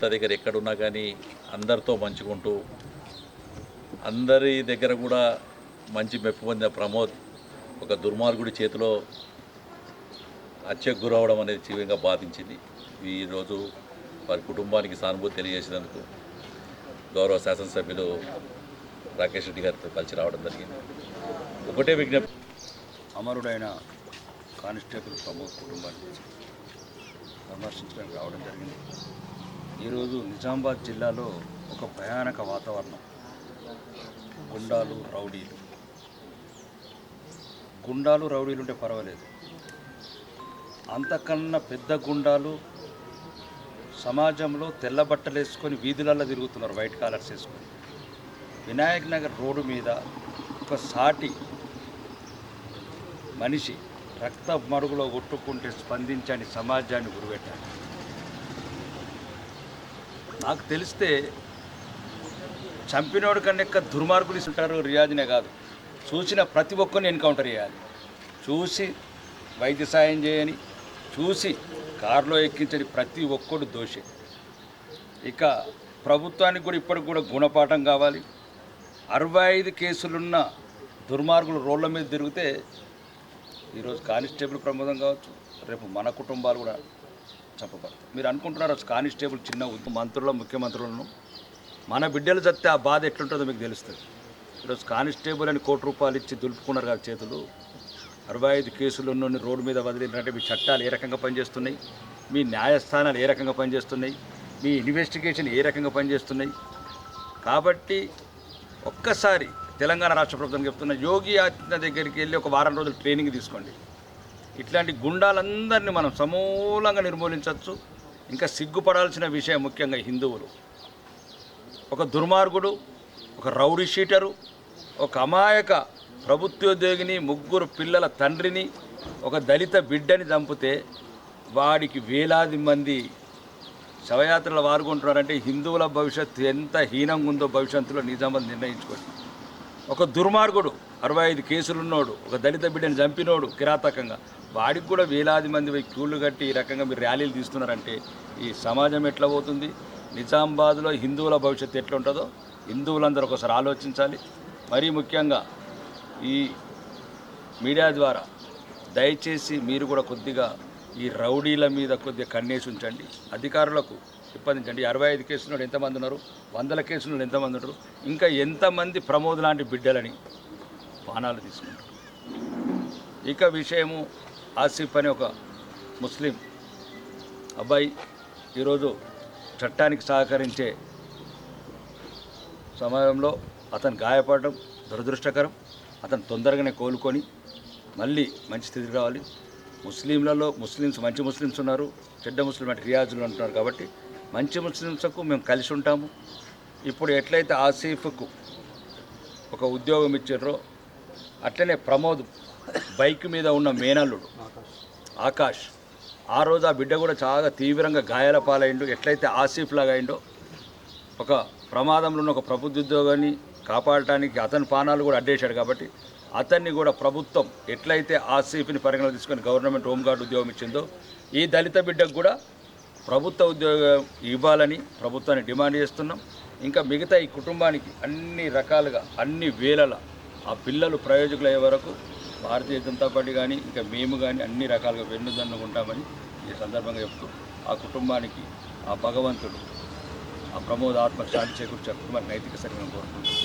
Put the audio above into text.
భర్త దగ్గర ఎక్కడున్నా కానీ అందరితో మంచుకుంటూ అందరి దగ్గర కూడా మంచి మెప్పు పొందిన ప్రమోద్ ఒక దుర్మార్గుడి చేతిలో హత్యకు గురవడం అనేది తీవ్రంగా బాధించింది. ఈరోజు వారి కుటుంబానికి సానుభూతి తెలియజేసినందుకు గౌరవ శాసనసభ్యులు రాకేష్ రెడ్డి గారితో కలిసి రావడం జరిగింది. ఒకటే విజ్ఞప్తి, అమరుడైన కానిస్టేబుల్ ప్రమోద్ కుటుంబాన్ని పరామర్శించడానికి రావడం జరిగింది. ఈరోజు నిజామాబాద్ జిల్లాలో ఒక భయానక వాతావరణం. గుండాలు రౌడీలు ఉంటే పర్వాలేదు, అంతకన్నా పెద్ద గుండాలు సమాజంలో తెల్ల బట్టలు వేసుకొని వీధులలో తిరుగుతున్నారు, వైట్ కాలర్స్ వేసుకొని. వినాయక్ నగర్ రోడ్డు మీద ఒక సాటి మనిషి రక్త మడుగులో కొట్టుకుంటే స్పందించని సమాజాన్ని గురిపెట్టాలి. నాకు తెలిస్తే చంపినోడు కన్నా దుర్మార్గులు ఉంటారు. రియాజ్నే కాదు, చూసిన ప్రతి ఒక్కరిని ఎన్కౌంటర్ చేయాలి. చూసి వైద్య సాయం చేయని, చూసి కారులో ఎక్కించని ప్రతి ఒక్కడు దోషి. ఇక ప్రభుత్వానికి కూడా ఇప్పటికి కూడా గుణపాఠం కావాలి. 65 కేసులున్న దుర్మార్గులు రోడ్ల మీద తిరిగితే ఈరోజు కానిస్టేబుల్ ప్రమాదం కావచ్చు, రేపు మన కుటుంబాలు కూడా చంపబడతాయి. మీరు అనుకుంటున్నారు కానిస్టేబుల్ చిన్న మంత్రులు ముఖ్యమంత్రులను, మన బిడ్డలు చస్తే ఆ బాధ ఎట్లుంటుందో మీకు తెలుస్తుంది. ఈరోజు కానిస్టేబుల్ అని ₹1 ఇచ్చి దులుపుకున్నారు కదా చేతులు. 65 కేసులు ఉన్న రోడ్డు మీద వదిలినట్టే మీ చట్టాలు ఏ రకంగా పనిచేస్తున్నాయి, మీ న్యాయస్థానాలు ఏ రకంగా పనిచేస్తున్నాయి, మీ ఇన్వెస్టిగేషన్ ఏ రకంగా పనిచేస్తున్నాయి. కాబట్టి ఒక్కసారి తెలంగాణ రాష్ట్ర ప్రభుత్వం చెప్తున్న యోగి ఆదిత్యనాథ్ దగ్గరికి వెళ్ళి ఒక వారం రోజులు ట్రైనింగ్ తీసుకోండి. ఇట్లాంటి గుండాలందరినీ మనం సమూలంగా నిర్మూలించవచ్చు. ఇంకా సిగ్గుపడాల్సిన విషయం ముఖ్యంగా హిందువులు, ఒక దుర్మార్గుడు, ఒక రౌడీ షీటరు, ఒక అమాయక ప్రభుత్వోద్యోగిని, 3 పిల్లల తండ్రిని, ఒక దళిత బిడ్డని చంపితే వాడికి వేలాది మంది శవయాత్రలు వారుకుంటున్నారంటే హిందువుల భవిష్యత్తు ఎంత హీనంగా ఉందో భవిష్యత్తులో నిజామాబాద్ నిర్ణయించుకోండి. ఒక దుర్మార్గుడు 65 కేసులున్నోడు, ఒక దళిత బిడ్డని చంపినోడు కిరాతకంగా, వాడికి కూడా వేలాది మంది క్యూళ్ళు కట్టి ఈ రకంగా మీరు ర్యాలీలు తీస్తున్నారంటే ఈ సమాజం ఎట్లా పోతుంది? నిజామాబాద్లో హిందువుల భవిష్యత్తు ఎట్లా ఉంటుందో హిందువులందరూ ఒకసారి ఆలోచించాలి. మరీ ముఖ్యంగా ఈ మీడియా ద్వారా దయచేసి మీరు కూడా కొద్దిగా ఈ రౌడీల మీద కొద్దిగా కన్నేసి ఉంచండి. అధికారులకు చెప్పండి, 65 కేసులు ఎంతమంది ఉన్నారు, 100 కేసులు ఎంతమంది ఉన్నారు, ఇంకా ఎంతమంది ప్రమోద్ లాంటి బిడ్డలని బాణాలు తీసుకుంటారు. ఇక విషయము, ఆసిఫ్ అనే ఒక ముస్లిం అబ్బాయి ఈరోజు చట్టానికి సహకరించే సమయంలో అతను గాయపడడం దురదృష్టకరం. అతను తొందరగానే కోలుకొని మళ్ళీ మంచి స్థితికి రావాలి. ముస్లిమ్స్ మంచి ముస్లిమ్స్ ఉన్నారు, చెడ్డ ముస్లిం అంటే రియాజులు అంటున్నారు. కాబట్టి మంచి ముస్లిమ్స్కు మేము కలిసి ఉంటాము. ఇప్పుడు ఎట్లయితే ఆసిఫ్కు ఒక ఉద్యోగం ఇచ్చారో అట్లనే ప్రమోద్ బైక్ మీద ఉన్న మేనల్లుడు ఆకాష్, ఆ రోజు ఆ బిడ్డ కూడా చాలా తీవ్రంగా గాయాల పాలైండు. ఎట్లయితే ఆసిఫ్ లాగా అయిండో, ఒక ప్రమాదంలో ఉన్న ఒక ప్రభుత్వ ఉద్యోగాన్ని కాపాడటానికి అతని పానాలు కూడా అడ్డేశాడు. కాబట్టి అతన్ని కూడా ప్రభుత్వం ఎట్లయితే ఆసిఫ్ని పరిగణలో తీసుకొని గవర్నమెంట్ హోంగార్డ్ ఉద్యోగం ఇచ్చిందో, ఈ దళిత బిడ్డకు కూడా ప్రభుత్వ ఉద్యోగం ఇవ్వాలని ప్రభుత్వాన్ని డిమాండ్ చేస్తున్నాం. ఇంకా మిగతా ఈ కుటుంబానికి అన్ని రకాలుగా అన్ని వేళల ఆ పిల్లలు ప్రయోజకులు అయ్యే వరకు భారతీయ జనతా పార్టీ కానీ ఇంకా మేము కానీ అన్ని రకాలుగా వెన్నుదన్నుకుంటామని ఈ సందర్భంగా చెప్తూ ఆ కుటుంబానికి ఆ భగవంతుడు ఆ ప్రమోద్ ఆత్మ శాంతి చేకూర్చే కుటుంబానికి నైతిక సరిగ్గా కోరుకుంటున్నాం.